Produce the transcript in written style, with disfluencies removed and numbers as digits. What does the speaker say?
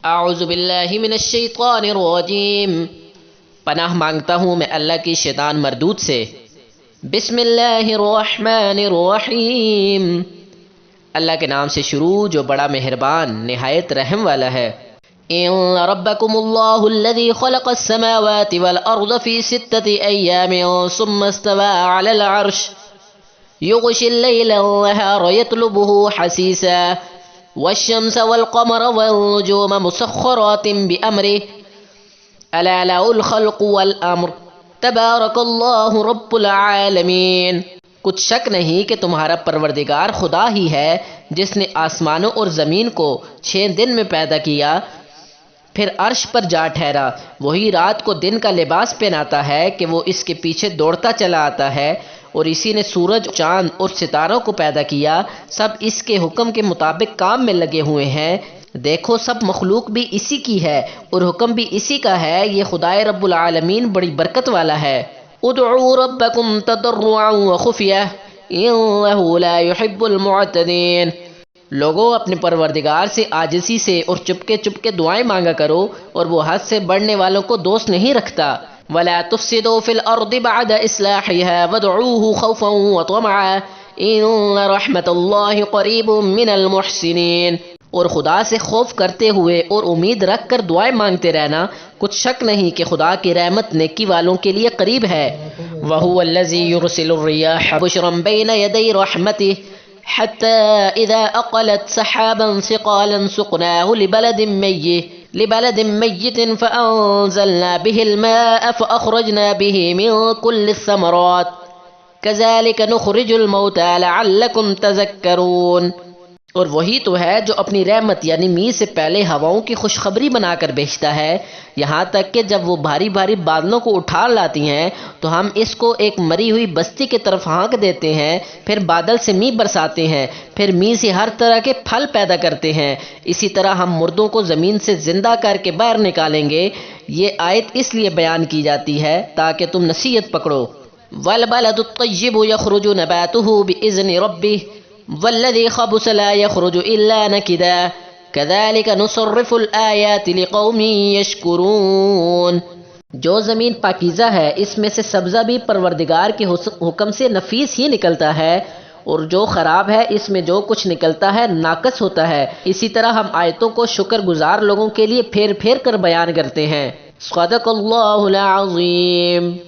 اعوذ باللہ من الشیطان الرجیم، پناہ مانگتا ہوں میں اللہ کی شیطان مردود سے۔ بسم اللہ الرحمن الرحیم، اللہ کے نام سے شروع جو بڑا مہربان نہایت رحم والا ہے۔ ان ربکم اللہ الذی خلق السماوات والارض فی 6 ایام ثم استوى علی العرش یغشی اللیل النہار یطلبہ حسیسا والشمس والقمر والنجوم مسخرات بأمره ألا له الخلق والأمر تبارک اللہ رب العالمین۔ کچھ شک نہیں کہ تمہارا پروردگار خدا ہی ہے جس نے آسمانوں اور زمین کو 6 دن میں پیدا کیا، پھر عرش پر جا ٹھہرا۔ وہی رات کو دن کا لباس پہناتا ہے کہ وہ اس کے پیچھے دوڑتا چلا آتا ہے، اور اسی نے سورج، چاند اور ستاروں کو پیدا کیا، سب اس کے حکم کے مطابق کام میں لگے ہوئے ہیں۔ دیکھو سب مخلوق بھی اسی کی ہے اور حکم بھی اسی کا ہے۔ یہ خدائے رب العالمین بڑی برکت والا ہے۔ ادعوا ربکم تضرعا وخفیہ انہ لا يحب المعتدین۔ لوگوں اپنے پروردگار سے عاجزی سے اور چپکے چپکے دعائیں مانگا کرو، اور وہ حد سے بڑھنے والوں کو دوست نہیں رکھتا۔ وَلَا تُفْسِدُوا فِي الْأَرْضِ بَعْدَ إِصْلَاحِهَا وَادْعُوهُ خَوْفًا وَطَمَعًا إِنَّ رَحْمَتَ اللَّهِ قَرِيبٌ مِّنَ الْمُحْسِنِينَ۔ اور خدا سے خوف کرتے ہوئے اور امید رکھ کر دعائیں مانگتے رہنا، کچھ شک نہیں کہ خدا کی رحمت نیکی والوں کے لیے قریب ہے۔ وَهُوَ الَّذِي يُرْسِلُ الرِّيَاحَ بُشْرًا بَيْنَ يَدَيْ رَحْمَتِهِ حَتَّى إِذَا أَقَلَتْ سَحَابًا ثِقَالًا سُقْنَاهُ لبلد ميت فأنزلنا به الماء فأخرجنا به من كل الثمرات كذلك نخرج الموتى لعلكم تذكرون۔ اور وہی تو ہے جو اپنی رحمت یعنی می سے پہلے ہواؤں کی خوشخبری بنا کر بھیجتا ہے، یہاں تک کہ جب وہ بھاری بھاری بادلوں کو اٹھا لاتی ہیں تو ہم اس کو ایک مری ہوئی بستی کی طرف ہانک دیتے ہیں، پھر بادل سے می برساتے ہیں، پھر می سے ہر طرح کے پھل پیدا کرتے ہیں۔ اسی طرح ہم مردوں کو زمین سے زندہ کر کے باہر نکالیں گے۔ یہ آیت اس لیے بیان کی جاتی ہے تاکہ تم نصیحت پکڑو۔ والبلد الطیب یخرج نباته بإذن ربه والذی خبث لا يخرج الا نکدا كذلك نصرف الآیات لقوم یشکرون۔ جو زمین پاکیزہ ہے اس میں سے سبزہ بھی پروردگار کے حکم سے نفیس ہی نکلتا ہے، اور جو خراب ہے اس میں جو کچھ نکلتا ہے ناقص ہوتا ہے۔ اسی طرح ہم آیتوں کو شکر گزار لوگوں کے لیے پھیر پھیر کر بیان کرتے ہیں۔ صدق اللہ العظیم۔